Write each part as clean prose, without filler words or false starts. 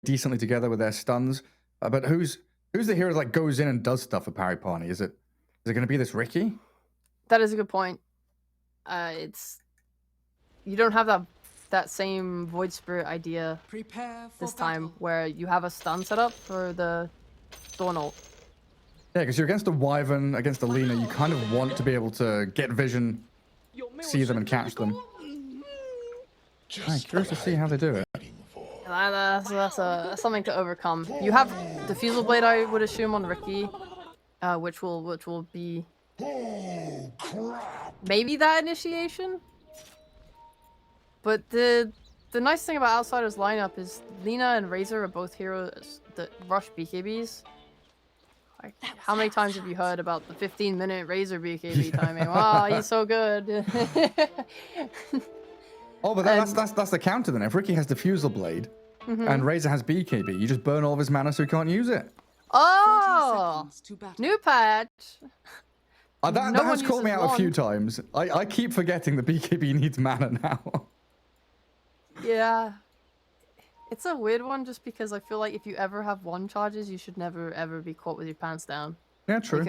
decently together with their stuns. But who's the hero that like goes in and does stuff for Pari Parni? Is it going to be this Ricky? That is a good point. You don't have that same Void Spirit idea this time, where you have a stun set up for the Dawn ult. Yeah, because you're against a Wyvern, against a Lina, you kind of want to be able to get vision, see them and catch them. I'm curious to see how they do it. That's something to overcome. You have Diffusal Blade, I would assume, on Ricky, which will be maybe that initiation. But the nice thing about Outsider's lineup is Lina and Razor are both heroes that rush BKBs. Like, how many times have you heard about the 15-minute Razor BKB timing? Wow, he's so good. Oh, but that's the counter then. If Ricky has Diffusal Blade and Razor has BKB, you just burn all of his mana so he can't use it. Oh, new patch. That has caught me out a few times. I keep forgetting the BKB needs mana now. Yeah. It's a weird one just because I feel like if you ever have one charges, you should never ever be caught with your pants down. Yeah, true.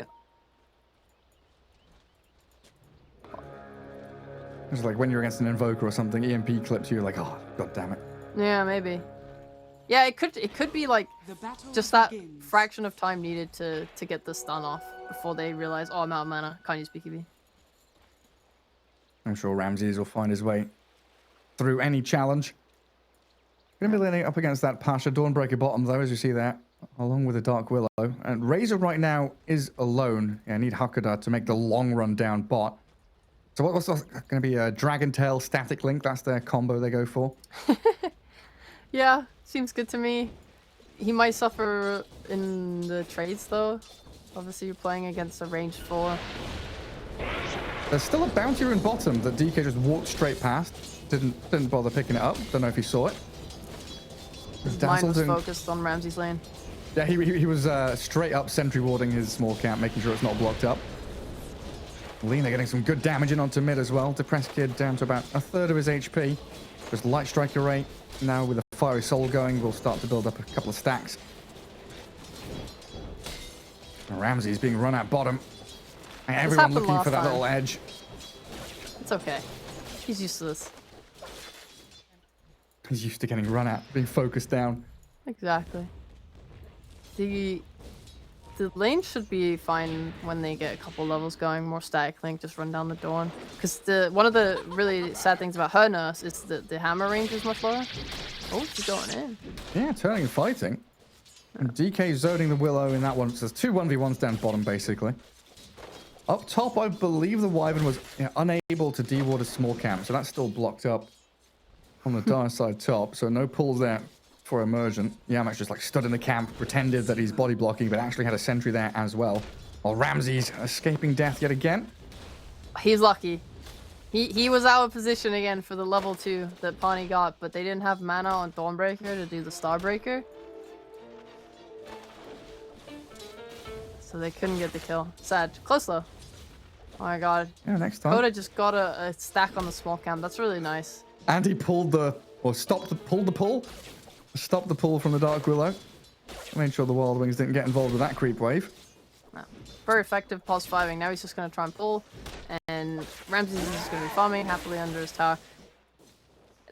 It's like when you're against an Invoker or something, EMP clips you, like, oh, god damn it. Yeah, maybe. Yeah, it could be like just that fraction of time needed to get the stun off before they realize, oh, I'm out of mana, can't use BKB. I'm sure Ramses will find his way through any challenge. Going to be leaning up against that Pasha Dawnbreaker bottom, though, as you see there, along with the Dark Willow. And Razor right now is alone. Yeah, I need Hakada to make the long run down bot. So what's going to be a Dragon Tail Static Link? That's their combo they go for. Yeah, seems good to me. He might suffer in the trades, though. Obviously, you're playing against a range 4. There's still a bounty rune bottom that DK just walked straight past. Didn't bother picking it up. Don't know if he saw it. Mine was focused on Ramsey's lane. Yeah, he was straight up sentry warding his small camp, making sure it's not blocked up. Lina getting some good damage in onto mid as well. Depressed Kid down to about a third of his HP. Just Light Strike Array. Now with a Fiery Soul going, we'll start to build up a couple of stacks. Ramsey's being run at bottom. And everyone looking for that little edge. It's okay. He's used to this. He's used to getting run at, being focused down. Exactly. The lane should be fine when they get a couple levels going. More static link, just run down the Dawn. Because one of the really sad things about her nurse is that the hammer range is much lower. Oh, she's going in. Yeah, turning and fighting. And DK zoning the Willow in that one. So there's 2 1v1s down bottom, basically. Up top, I believe the Wyvern was unable to deward a small camp. So that's still blocked up on the Dire side top. So no pulls there for Emergent. Yamax just like stood in the camp, pretended that he's body blocking, but actually had a sentry there as well. While Ramsey's escaping death yet again. He's lucky. He was out of position again for the level 2 that Parni got, but they didn't have mana on Dawnbreaker to do the Starbreaker. So they couldn't get the kill. Sad. Close though. Oh my god. Yeah, next time. Coda just got a stack on the small camp. That's really nice. And he pulled stopped the pull from the Dark Willow. Made sure the Wild Wings didn't get involved with that creep wave. Very effective pulse 5ing. Now he's just going to try and pull. And Ramsey is just going to be farming happily under his tower.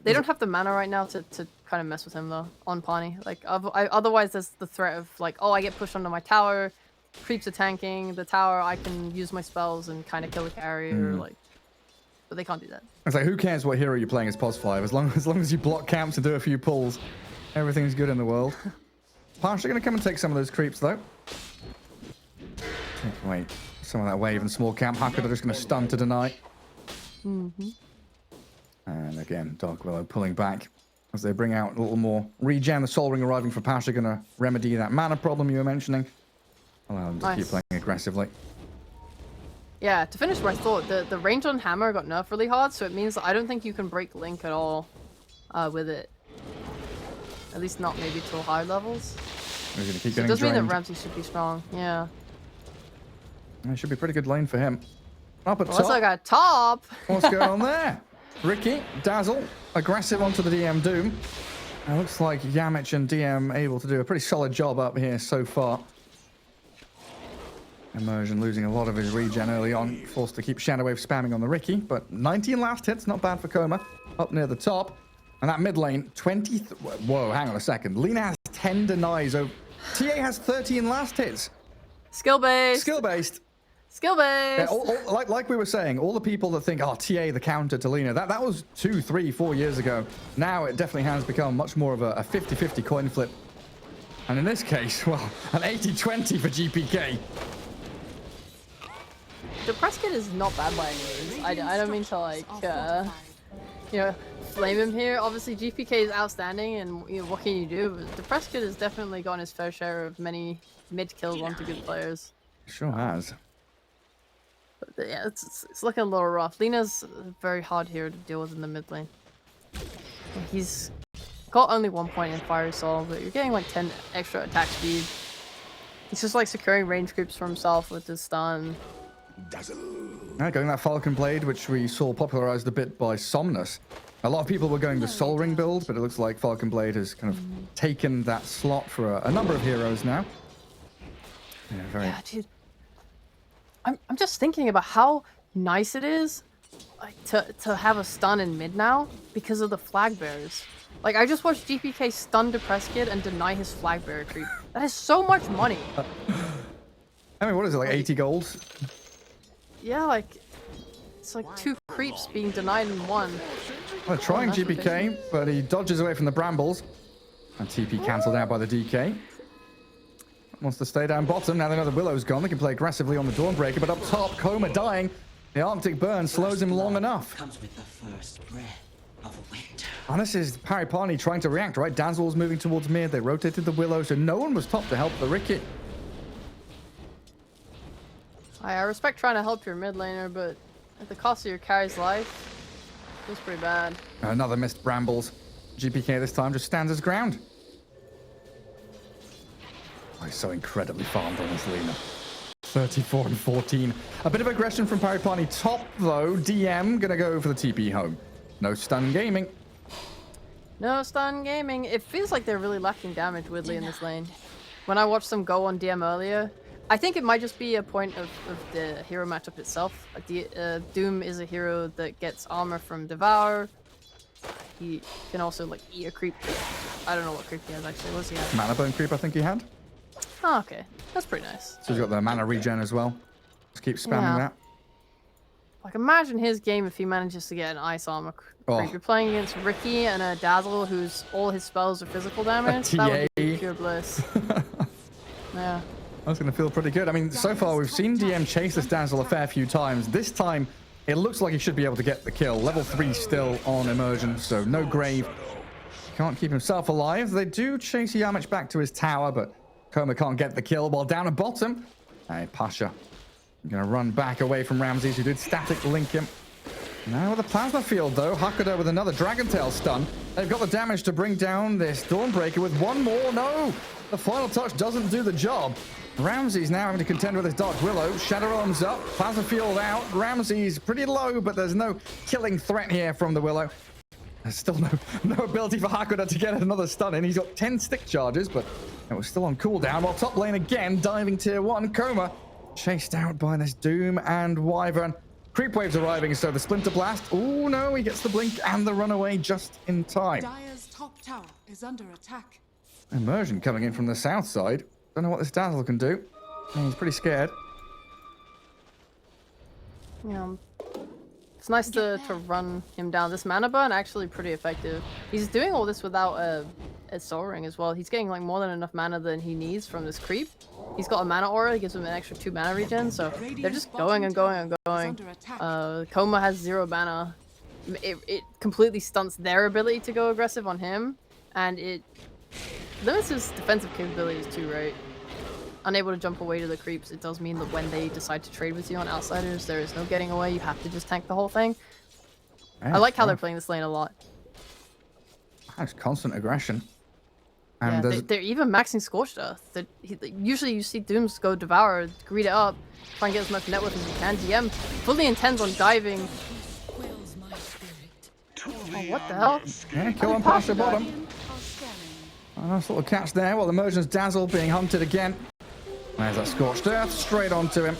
They don't have the mana right now to kind of mess with him, though, on Parni. Like, otherwise, there's the threat of, like, oh, I get pushed onto my tower. Creeps are tanking the tower. I can use my spells and kind of kill the carrier. Like, but they can't do that. It's like, who cares what hero you're playing as POS 5? As long as you block camps and do a few pulls, everything's good in the world. Pasha going to come and take some of those creeps, though. Take away some of that wave and small camp. Hakada just going to stun to deny. And again, Dark Willow pulling back as they bring out a little more regen. The Soul Ring arriving for Pasha, going to remedy that mana problem you were mentioning. Allow them to keep playing aggressively. Yeah, to finish my thought, the range on Hammer got nerfed really hard, so it means that I don't think you can break Link at all with it. At least not maybe till high levels. He's going to keep so getting it does drained. mean that Ramsey should be strong, yeah. It should be a pretty good lane for him. Up at top. Let's look at top. What's going on there? Ricky, Dazzle, aggressive onto the DM Doom. It looks like Yamich and DM able to do a pretty solid job up here so far. Immersion losing a lot of his regen early on, forced to keep Shadow Wave spamming on the Ricky, but 19 last hits, not bad for Coma. Up near the top. And that mid lane, 20... Whoa, hang on a second. Lina has 10 denies. TA has 13 last hits. Skill-based. Skill-based. Skill-based. Yeah, like we were saying, all the people that think, oh, TA, the counter to Lina, that was 2, 3, 4 years ago. Now it definitely has become much more of a 50-50 coin flip. And in this case, well, an 80-20 for GPK. The press kit is not bad by any means. I don't mean to, like, you know, flame him here. Obviously, GPK is outstanding, and you know, what can you do? But the press kit has definitely gotten his fair share of many mid-kills onto good players. Sure has. But yeah, it's looking a little rough. Lina's very hard here to deal with in the mid lane. He's got only 1 point in Fire Soul, but you're getting like 10 extra attack speed. He's just like securing range creeps for himself with his stun. Going that Falcon Blade, which we saw popularized a bit by Somnus. A lot of people were going the Soul Ring build, but it looks like Falcon Blade has kind of taken that slot for a number of heroes now. Yeah, dude. I'm just thinking about how nice it is, like to have a stun in mid now because of the flag bearers. Like I just watched GPK stun Depress Kid and deny his flag bearer creep. That is so much money. I mean, what is it, like 80 gold? Yeah, like it's like 2 creeps being denied in one. Well, trying GPK, but he dodges away from the brambles. And TP cancelled out by the DK. Wants to stay down bottom. Now they know the Willow's gone. They can play aggressively on the Dawnbreaker, but up top, Coma dying. The Arctic Burn slows him long enough. Comes with the first breath of winter. And this is Pari Parni trying to react, right? Dazzle's moving towards mid. They rotated the Willow, so no one was top to help the Ricky. I respect trying to help your mid laner, but at the cost of your carry's life, feels pretty bad. Another missed brambles. GPK this time just stands his ground. Oh, he's so incredibly farmed on this Lina. 34 and 14. A bit of aggression from Pari Parni top, though. DM gonna go for the TP home. No stun gaming. No stun gaming. It feels like they're really lacking damage weirdly in this lane. When I watched them go on DM earlier, I think it might just be a point of the hero matchup itself. Doom is a hero that gets armor from Devour. He can also like eat a creep. I don't know what creep he has actually. What's he have? Mana burn creep, I think he had. Oh, okay. That's pretty nice. So he's got the mana regen as well. Just keep spamming that. Like, imagine his game if he manages to get an ice armor creep. You're playing against Ricky and a Dazzle whose all his spells are physical damage. That would be pure bliss. Yeah. That's going to feel pretty good. I mean, so far we've seen DM chase this Dazzle a fair few times. This time, it looks like he should be able to get the kill. Level 3 still on Immersion, so no grave. Can't keep himself alive. They do chase Yamich back to his tower, but Coma can't get the kill while down at bottom. Hey, Pasha. Going to run back away from Ramses, who did static link him. Now with the Plasma Field, though. Hakuda with another Dragon Tail stun. They've got the damage to bring down this Dawnbreaker with one more. No! The final touch doesn't do the job. Ramses now having to contend with his Dark Willow. Shadow Arms up. Plasma Field out. Ramses pretty low, but there's no killing threat here from the Willow. There's still no ability for Hakuda to get another stun in. He's got 10 stick charges, but it was still on cooldown. While top lane again, diving tier 1. Coma chased out by this Doom and Wyvern. Creep waves arriving, so the Splinter Blast. Oh no, he gets the blink and the runaway just in time. Dire's top tower is under attack. Immersion coming in from the south side. Don't know what this Dazzle can do. He's pretty scared. Yeah. It's nice to run him down. This mana burn actually pretty effective. He's doing all this without a Soul Ring as well. He's getting like more than enough mana than he needs from this creep. He's got a mana aura, it gives him an extra 2 mana regen, so they're just going and going and going. Coma has 0 mana. It completely stunts their ability to go aggressive on him, and it limits his defensive capabilities too, right? Unable to jump away to the creeps, it does mean that when they decide to trade with you on outsiders, there is no getting away. You have to just tank the whole thing. I like how they're playing this lane a lot. That's constant aggression. And yeah, they're even maxing Scorched Earth. Usually you see Dooms go Devour, greed it up, try and get as much net worth as you can. DM fully intends on diving. Oh, what the hell? Yeah, kill him past the bottom. A nice little catch there while the Merchant's Dazzle being hunted again. There's that Scorched Earth straight onto him.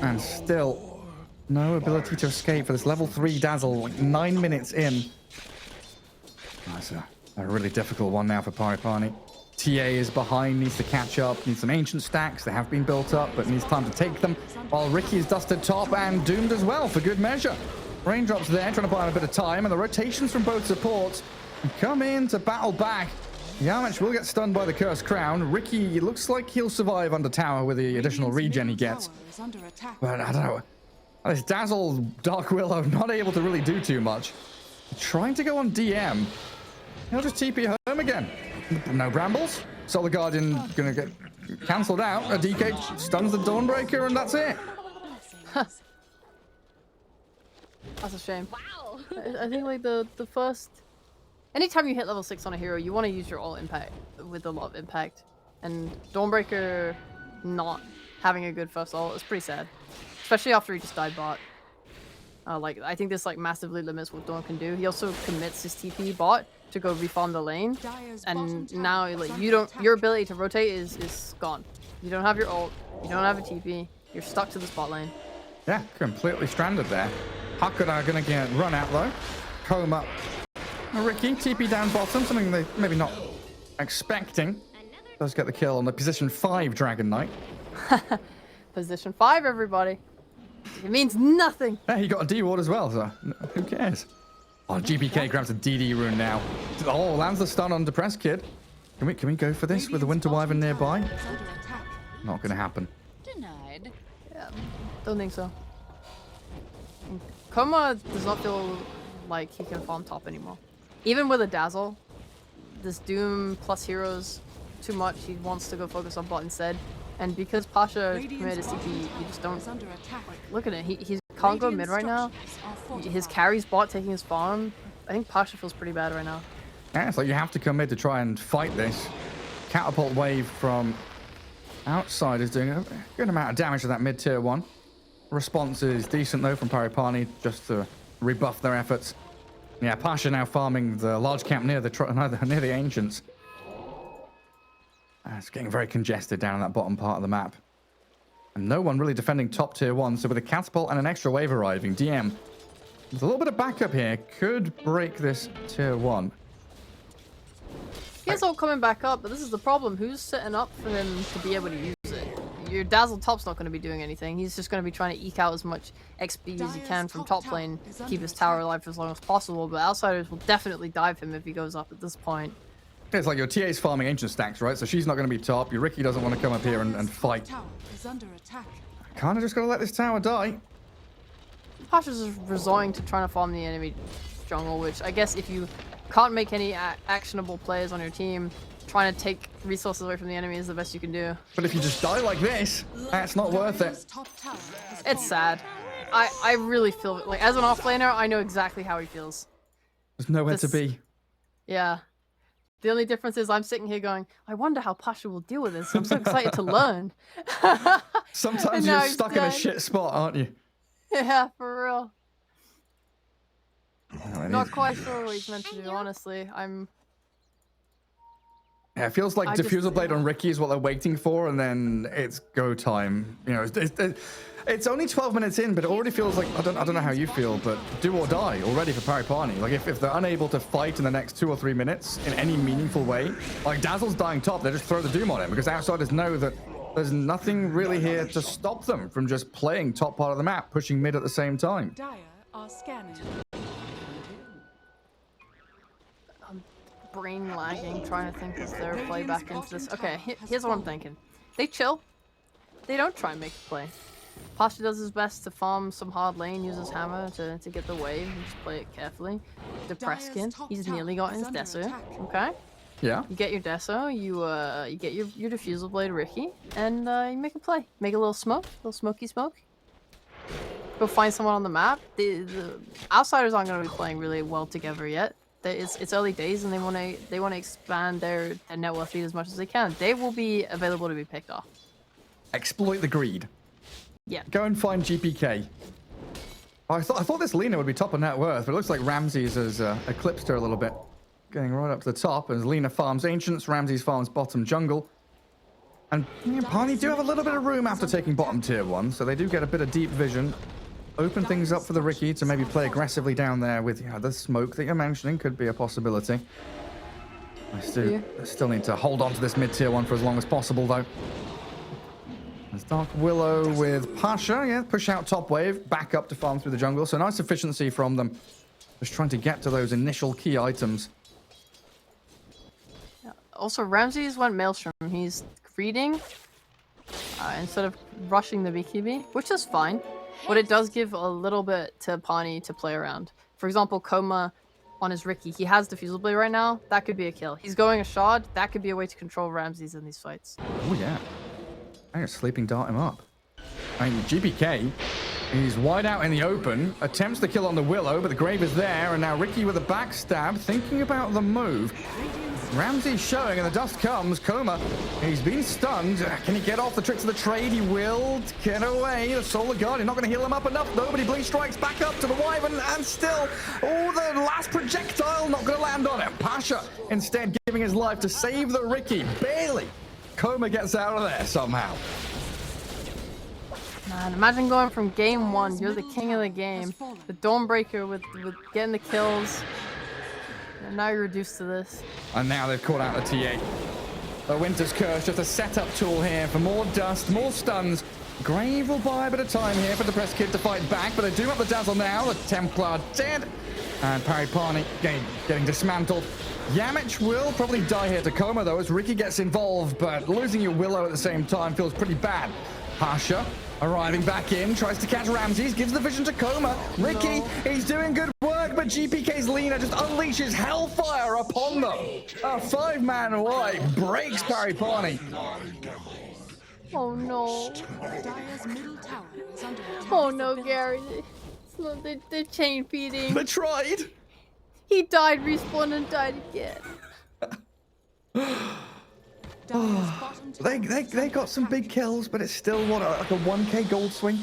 And still no ability to escape for this level 3 Dazzle, like 9 minutes in. That's a really difficult one now for Pari Parni. TA is behind, needs to catch up, needs some ancient stacks. They have been built up, but needs time to take them. While Ricky is dusted top and doomed as well for good measure. Raindrops there, trying to buy him a bit of time, and the rotations from both supports come in to battle back. Yamich will get stunned by the Cursed Crown. Ricky, it looks like he'll survive under tower with the additional regen he gets. But I don't know. This Dazzle Dark Willow not able to really do too much. Trying to go on DM. He'll just TP home again. No Brambles. Solar Guardian gonna get cancelled out. A DK stuns the Dawnbreaker, and that's it. That's a shame. Wow. I think like the first... Anytime you hit level 6 on a hero, you want to use your ult impact with a lot of impact. And Dawnbreaker not having a good first ult is pretty sad. Especially after he just died bot. Like, I think this like massively limits what Dawn can do. He also commits his TP bot to go refarm the lane. And now like your ability to rotate is gone. You don't have your ult, you don't have a TP, you're stuck to the spot lane. Yeah, completely stranded there. Hakura gonna get run out though. Comb up. Ricky, TP down bottom, something they maybe not expecting. Does get the kill on the position 5 Dragon Knight. Position 5, everybody. It means nothing. Yeah, he got a D-ward as well, so who cares? Oh, GPK grabs a DD rune now. Oh, lands the stun on Depressed Kid. Can we go for this with the Winter Wyvern nearby? Not gonna happen. Denied. Yeah, don't think so. Koma does not feel like he can farm top anymore. Even with a Dazzle, this Doom plus heroes too much. He wants to go focus on bot instead. And because Pasha committed his TP, you just don't... Look at it, he can't go mid right now. His carry's bot taking his farm. I think Pasha feels pretty bad right now. Yeah, it's like you have to come mid to try and fight this. Catapult wave from outside is doing a good amount of damage to that mid tier 1. Response is decent though from Pari Parni, just to rebuff their efforts. Yeah, Pasha now farming the large camp near the Ancients. It's getting very congested down in that bottom part of the map. And no one really defending top tier 1, so with a catapult and an extra wave arriving, DM, with a little bit of backup here, could break this tier 1. He has ult coming back up, but this is the problem. Who's setting up for him to be able to use it? Your Dazzle top's not going to be doing anything. He's just going to be trying to eke out as much XP as he can from top lane, keep his tower alive for as long as possible, but outsiders will definitely dive him if he goes up at this point. It's like your TA's farming ancient stacks, right? So she's not going to be top. Your Ricky doesn't want to come up here and fight. Kind of just got to let this tower die. Pasha's just resorting to trying to farm the enemy jungle, which I guess if you can't make any actionable plays on your team, trying to take resources away from the enemy is the best you can do. But if you just die like this, that's not worth it. It's sad. I really feel like as an offlaner, I know exactly how he feels. There's nowhere to be. Yeah. The only difference is I'm sitting here going, I wonder how Pasha will deal with this. I'm so excited to learn. Sometimes you're stuck in a shit spot, aren't you? Yeah, for real. Oh, Not quite sure what he's meant to do, honestly. Yeah, it feels like Diffusal Blade on Ricky is what they're waiting for, and then it's go time. You know, it's only 12 minutes in, but it already feels like, I don't know how you feel, but do or die already for Pari Parni. Like, if they're unable to fight in the next 2 or 3 minutes in any meaningful way, like Dazzle's dying top, they just throw the Doom on him, because outsiders know that there's nothing really here to stop them from just playing top part of the map, pushing mid at the same time. Dire are scanning. Brain lagging, trying to think of their play back into this. Okay, here's what I'm thinking. They chill. They don't try and make a play. Pasha does his best to farm some hard lane, uses hammer to get the wave, and just play it carefully. Depressed Kid, he's nearly got his Deso, okay? Yeah. You get your Deso, you get your Diffusal Blade Ricky, and you make a play. Make a little smoky smoke. Go find someone on the map. The outsiders aren't going to be playing really well together yet. It's early days, and they want to expand their net worth as much as they can. They will be available to be picked off. Exploit the greed. Yeah. Go and find GPK. I thought this Lena would be top of net worth, but it looks like Ramses has eclipsed her a little bit. getting right up to the top as Lena farms Ancients, Ramses farms bottom jungle. And Parni do have a little bit of room after taking bottom tier 1, so they do get a bit of deep vision. Open things up for the Riki to maybe play aggressively down there with the smoke that you're mentioning could be a possibility. I still need to hold on to this mid-tier 1 for as long as possible, though. There's Dark Willow with Pasha, push out top wave, back up to farm through the jungle. So nice efficiency from them. Just trying to get to those initial key items. Also, Ramses went Maelstrom. He's greeting instead of rushing the BKB, which is fine. But it does give a little bit to Parni to play around. For example, Koma on his Riki. He has Diffusal Blade right now. That could be a kill. He's going a shard. That could be a way to control Ramses in these fights. Oh, yeah. I'm gonna sleeping dart him up. I mean, GPK, he's wide out in the open, attempts the kill on the Willow, but the grave is there, and now Riki with a backstab, thinking about the move. Ramsey showing, and the dust comes. Koma, he's been stunned. Can he get off the tricks of the trade? He will get away. The Solar Guardian not going to heal him up enough. Nobody Bleach strikes back up to the Wyvern, and still, the last projectile not going to land on him. Pasha instead giving his life to save the Riki. Barely. Koma gets out of there somehow. Man, imagine going from game 1, you're the king of the game, the Dawnbreaker with getting the kills. And now you're reduced to this. And now they've caught out the TA. The Winter's Curse, just a setup tool here for more dust, more stuns. Grave will buy a bit of time here for the Press Kid to fight back, but they do have the Dazzle now. The Templar dead. And Pari Parni getting dismantled. Yamich will probably die here to Koma, though, as Riki gets involved, but losing your Willow at the same time feels pretty bad. Pasha arriving back in, tries to catch Ramses, gives the vision to Koma. Riki, he's doing good work, but GPK's Lena just unleashes hellfire upon them. A 5-man wipe breaks Pari Parni. Oh no. Dire's middle tower is under attack. Oh no, Gary. They're chain feeding. They tried. He died, respawned, and died again. They got some big kills, but it's still like a 1k gold swing.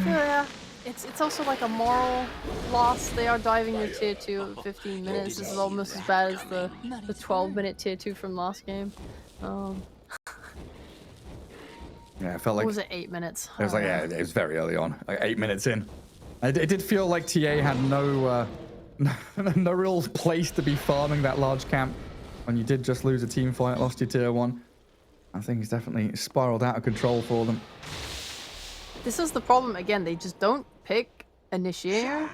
Yeah, it's also like a moral loss. They are diving to tier 2 at 15 minutes. This is almost as bad as the 12-minute tier 2 from last game. Yeah, it felt like What was it, 8 minutes? it was like it was very early on, like 8 minutes in. It did feel like TA had no real place to be farming that large camp when you did just lose a team fight, lost your tier 1. I think it's definitely spiraled out of control for them. This is the problem again. They just don't pick initiator,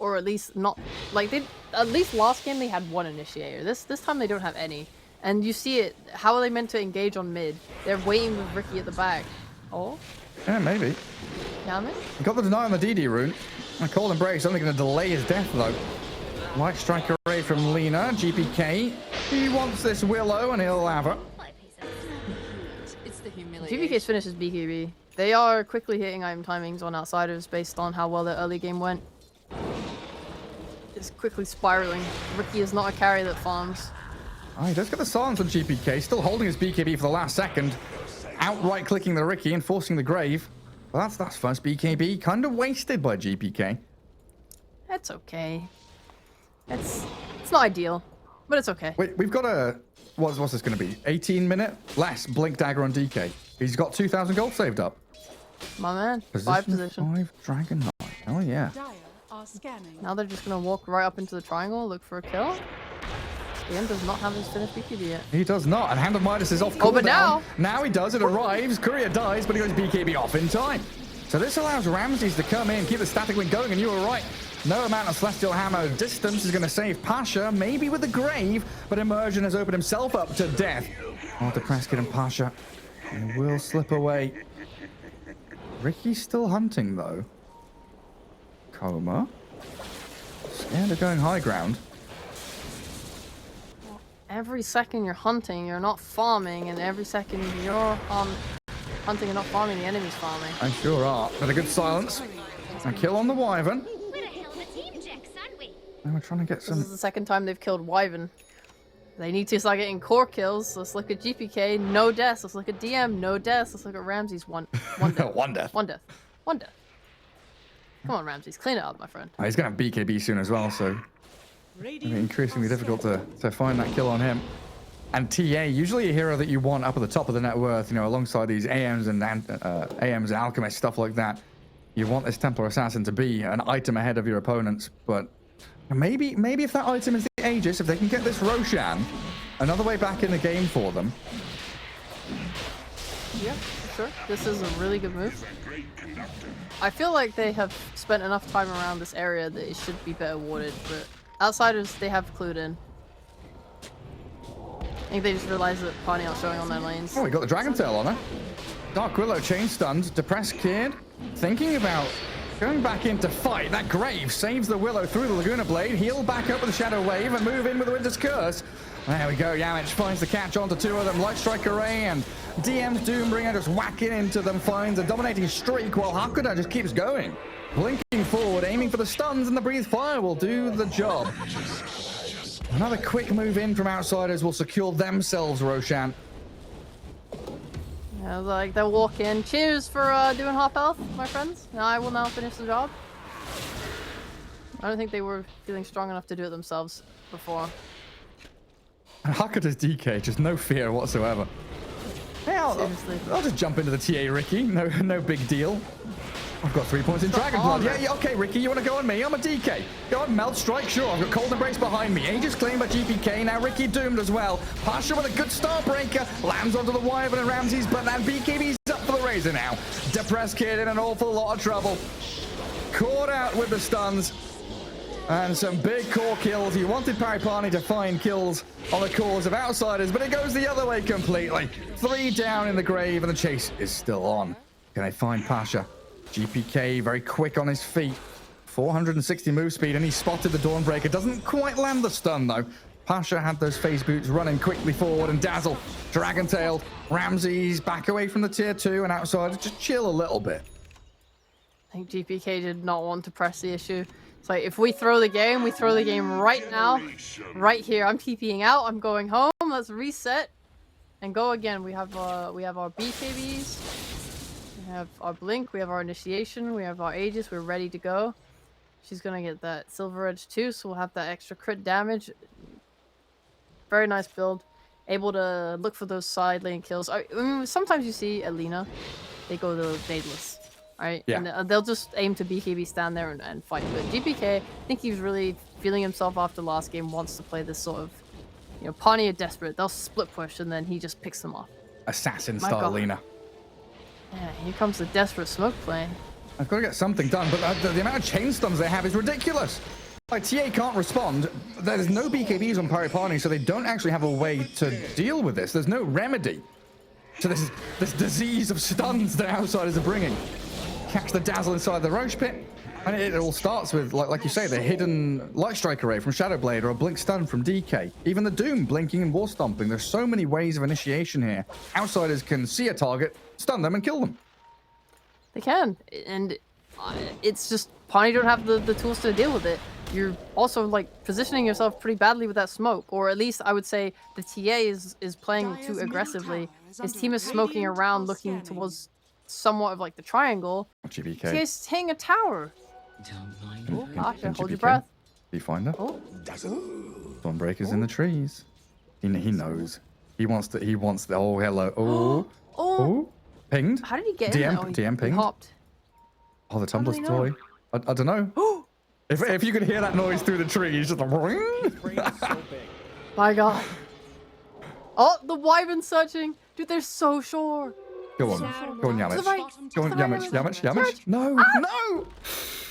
or at least not like they. At least last game they had one initiator. This time they don't have any, and you see it. How are they meant to engage on mid? They're waiting with Riki at the back. Oh, Yeah, maybe. Yamit? Got the deny on the DD rune. A Cold Embrace only going to delay his death, though. White Strike Array from Lena. GPK. He wants this Willow, and he'll have her. It's the humiliation. GPK's finishes BKB. They are quickly hitting item timings on outsiders based on how well their early game went. It's quickly spiraling. Riki is not a carry that farms. Oh, he does get the silence on GPK. Still holding his BKB for the last second. Outright clicking the Riki and forcing the grave. Well, that's first BKB. Kind of wasted by GPK. It's okay. It's not ideal, but it's okay. Wait, we've got a... What's this going to be? 18-minute? Less Blink Dagger on DK. He's got 2,000 gold saved up. My man, 5 position. 5 Dragon Knight. Oh, yeah. Dire are scanning. Now they're just gonna walk right up into the triangle, look for a kill. Ian does not have his finished BKB yet. He does not. And Hand of Midas is off cooldown. Oh, but now he does. It arrives. Courier dies, but he goes BKB off in time. So this allows Ramses to come in, keep the static link going, and you were right. No amount of Celestial Hammer distance is going to save Pasha, maybe with the grave, but Immersion has opened himself up to death. Oh, the Presskid and Pasha. He will slip away. Riki's still hunting, though. Koma. Scared of going high ground. every second you're hunting, you're not farming, and every second you're hunting and not farming, the enemy's farming. I sure are. But a good silence. A kill on the Wyvern. And we're trying to get This some... is the second time they've killed Wyvern. They need to start getting core kills. Let's look at GPK, no deaths. Let's look at DM, no deaths. Let's look at Ramses, one death. One death. One death. Come on, Ramses, clean it up, my friend. Oh, he's going to have BKB soon as well, so... Increasingly difficult to find that kill on him. And TA, usually a hero that you want up at the top of the net worth, you know, alongside these AMs and alchemists, stuff like that. You want this Templar Assassin to be an item ahead of your opponents, but maybe if that item is the Aegis, if they can get this Roshan, another way back in the game for them. Yeah, for sure. This is a really good move. I feel like they have spent enough time around this area that it should be better warded, but outsiders, they have clued in. I think they just realized that Parni aren't showing on their lanes. Oh, we got the Dragon Tail on her. Dark Willow chain stunned, depressed kid, thinking about going back in to fight. That Grave saves the Willow through the Laguna Blade, heal back up with the Shadow Wave and move in with the Winter's Curse. There we go, Yamich finds the catch onto two of them, Light Strike Array and DM's Doombringer just whacking into them, finds a dominating streak while Hakuda just keeps going. Blinking forward, aiming for the stuns, and the Breathe Fire will do the job. Another quick move in from outsiders will secure themselves Roshan. Yeah, like they'll walk in. Cheers for doing half health, my friends. Now I will now finish the job. I don't think they were feeling strong enough to do it themselves before. Hakuda's DK, just no fear whatsoever. Hey, I'll just jump into the TA, Ricky. No big deal. I've got 3 points in Dragon Blood. Yeah, okay, Ricky, you want to go on me? I'm a DK. Go on, Melt Strike, sure. I've got Cold Embrace behind me. Aegis claimed by GPK. Now Ricky doomed as well. Pasha with a good Starbreaker. Lands onto the Wyvern and Ramses, but that BKB's up for the Razor now. Depressed kid in an awful lot of trouble. Caught out with the stuns. And some big core kills. He wanted Pari Parni to find kills on the cores of outsiders, but it goes the other way completely. 3 down in the grave, and the chase is still on. Can they find Pasha? GPK very quick on his feet. 460 move speed, and he spotted the Dawnbreaker. Doesn't quite land the stun, though. Pasha had those phase boots running quickly forward, and Dazzle, Dragon-tailed. Ramses back away from the tier 2, and outsiders just chill a little bit. I think GPK did not want to press the issue. It's like, if we throw the game, we throw the game right now. Right here. I'm TPing out. I'm going home. Let's reset and go again. We have our BKBs. We have our Blink. We have our Initiation. We have our Aegis. We're ready to go. She's going to get that Silver Edge too, so we'll have that extra crit damage. Very nice build. Able to look for those side lane kills. I mean, sometimes you see Alina. They go the Daedalus. Right? Yeah. And they'll just aim to BKB, stand there and fight. But GPK, I think he's really feeling himself after last game, wants to play this sort of, you know, Parni are desperate. They'll split push and then he just picks them off. Assassin style Lina. Yeah, here comes the desperate smoke play. I've got to get something done, but the amount of chain stuns they have is ridiculous. Like, TA can't respond. There's no BKBs on Pari Parni, so they don't actually have a way to deal with this. There's no remedy to this disease of stuns that outsiders are bringing. Catch the Dazzle inside the Roche Pit, and it all starts with, like you say, the hidden Light Strike Array from Shadowblade or a Blink Stun from DK. Even the Doom blinking and War Stomping. There's so many ways of initiation here. Outsiders can see a target, stun them, and kill them. They can, and it's just Parni don't have the tools to deal with it. You're also like positioning yourself pretty badly with that smoke, or at least I would say the TA is playing too aggressively. His team is smoking around, looking towards somewhat of like the triangle. GBK. TA's hitting a tower. Don't mind. Oh, Pasha, hold your GBK. breath. Do you find her? Oh, Dawnbreaker's in the trees. He knows. He wants the. Oh, hello. Oh. Oh. Pinged. How did he get in there? Oh, DM he pinged. hopped. Oh, the Tumblr's did he know? toy. I don't know. If you could hear that noise through the trees, just like. My God. Oh, the Wyvern searching. Dude, they're so sure. Go on, Yamich. To the right. Go on, To the right, Yamich. No, no.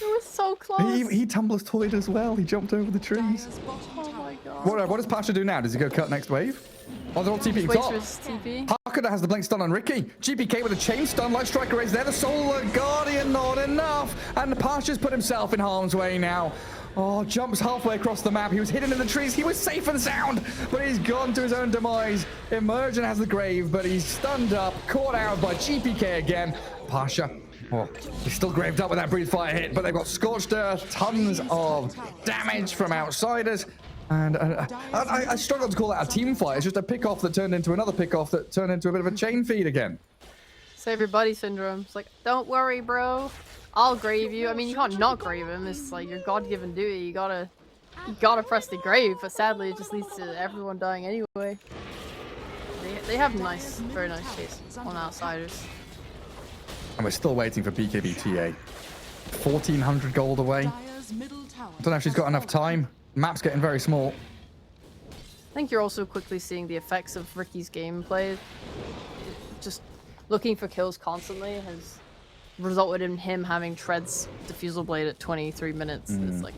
It was so close. He Tumblr's toyed as well. He jumped over the trees. Oh my God. What does Pasha do now? Does he go cut next wave? Oh, they're all TPing Waits top. for his TP. Hakuda has the blink stun on Ricky. GPK with a chain stun. Light Striker raise there. The Solar Guardian, not enough. And Pasha's put himself in harm's way now. Oh, jumps halfway across the map. He was hidden in the trees. He was safe and sound, but he's gone to his own demise. Emergent has the grave, but he's stunned up, caught out by GPK again. Pasha, oh, he's still graved up with that Breathe Fire hit, but they've got Scorched Earth, tons of damage from outsiders. And I struggle to call that a team fight. It's just a pick-off that turned into another pick-off that turned into a bit of a chain feed again. Save your buddy syndrome. It's like, don't worry, bro. I'll grave you. I mean, you can't not grave him. It's like your God-given duty. You gotta You gotta press the grave, but sadly it just leads to everyone dying anyway. They have nice, very nice chase on outsiders. And we're still waiting for BKBTA. 1,400 gold away. Dire's middle tower Don't know if she's got enough time. Map's getting very small. I think you're also quickly seeing the effects of Ricky's gameplay. Just looking for kills constantly has resulted in him having Tread's Diffusal Blade at 23 minutes. It's like,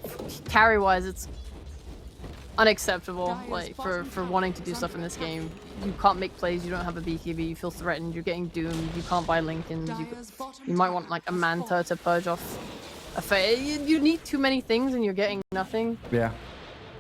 carry-wise, it's unacceptable. Like, for wanting to do stuff in this game. You can't make plays, you don't have a BKB, you feel threatened, you're getting doomed, you can't buy Lincolns, you might want like a Manta to purge off a you need too many things and you're getting nothing. Yeah.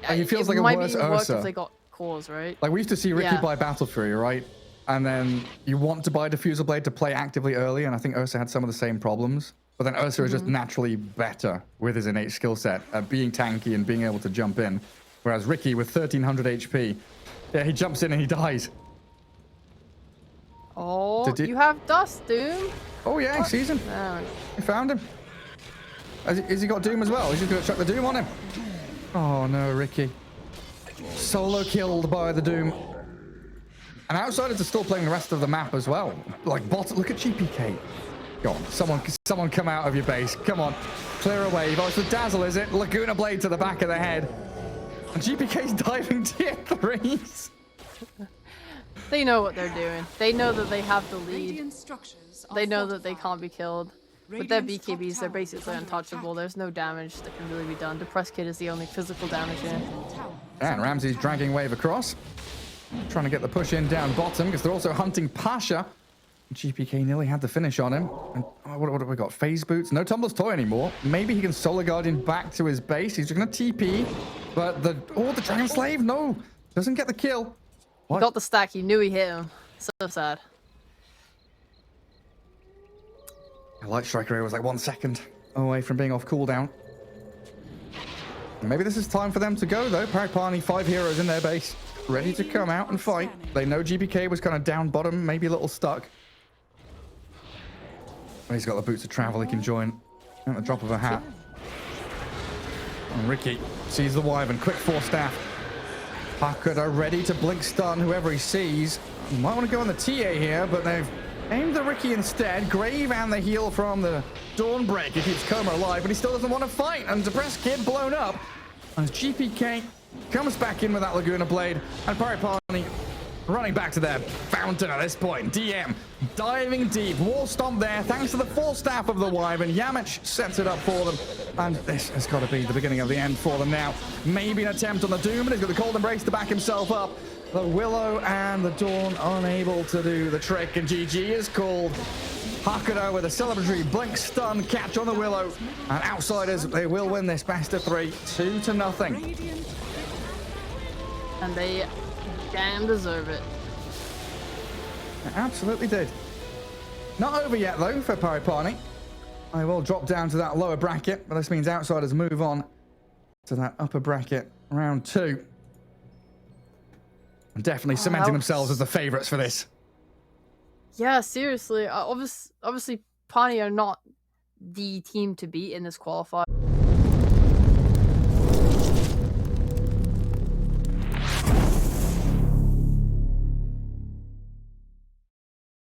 Like, he feels like a might worse even work Ursa. if they got cores, right? Like, we used to see Ricky Yeah. buy Battle Fury, right? And then you want to buy Diffusal Blade to play actively early, and I think Ursa had some of the same problems. But then Ursa is just naturally better with his innate skill set at being tanky and being able to jump in. Whereas Ricky, with 1,300 HP, yeah, he jumps in and he dies. Oh, Did you have Dust, Doom. Oh, yeah, he sees him. No. He found him. Has he got Doom as well? He's just going to chuck the Doom on him. Oh, no, Ricky. Solo killed by the Doom. And outsiders are still playing the rest of the map as well. Like, look at GPK. Go on, someone come out of your base. Come on, clear a wave. Oh, it's the Dazzle, is it? Laguna Blade to the back of the head. And GPK's diving tier 3s. They know what they're doing. They know that they have the lead. Radiant structures are They know that they fortified. can't be killed. With their Radiant's top BKBs, they're tower basically is under untouchable. attack. There's no damage that can really be done. Depressed Kid is the only physical damage here. Tower. And Ramsey's dragging wave across. Trying to get the push in down bottom because they're also hunting Pasha. GPK nearly had the finish on him. And, what have we got? Phase boots. No Tumbler's Toy anymore. Maybe he can Solar Guardian back to his base. He's going to TP. But the Dragon Slave, no. Doesn't get the kill. He got the stack. He knew he hit him. So sad. Light Striker was like 1 second away from being off cooldown. Maybe this is time for them to go, though. Pari Parni, 5 heroes in their base, ready to come out and fight. They know GPK was kind of down bottom, maybe a little stuck. But he's got the boots of travel he can join at the drop of a hat. And Ricky sees the Wyvern, quick 4-staff. Hakuda ready to blink stun whoever he sees. He might want to go on the TA here, but they've aimed the Ricky instead. Grave and the heal from the Dawnbreaker keeps Coma alive, but he still doesn't want to fight. And Depressed Kid blown up as GPK comes back in with that Laguna Blade. And Pari Parni running back to their fountain at this point. DM diving deep. Wall stomp there thanks to the 4-staff of the Wyvern. Yamich sets it up for them. And this has got to be the beginning of the end for them now. Maybe an attempt on the Doom, and he's got the Cold Embrace to back himself up. The Willow and the Dawn unable to do the trick, and GG is called. Hakuda with a celebratory blink stun catch on the Willow. And outsiders, they will win this best of 3, 2-0. And they damn deserve it. They absolutely did. Not over yet, though, for Pari Parni. I will drop down to that lower bracket, but this means outsiders move on to that upper bracket, round 2. And definitely cementing themselves as the favourites for this. Yeah, seriously. Obviously, Parni are not the team to beat in this qualifier.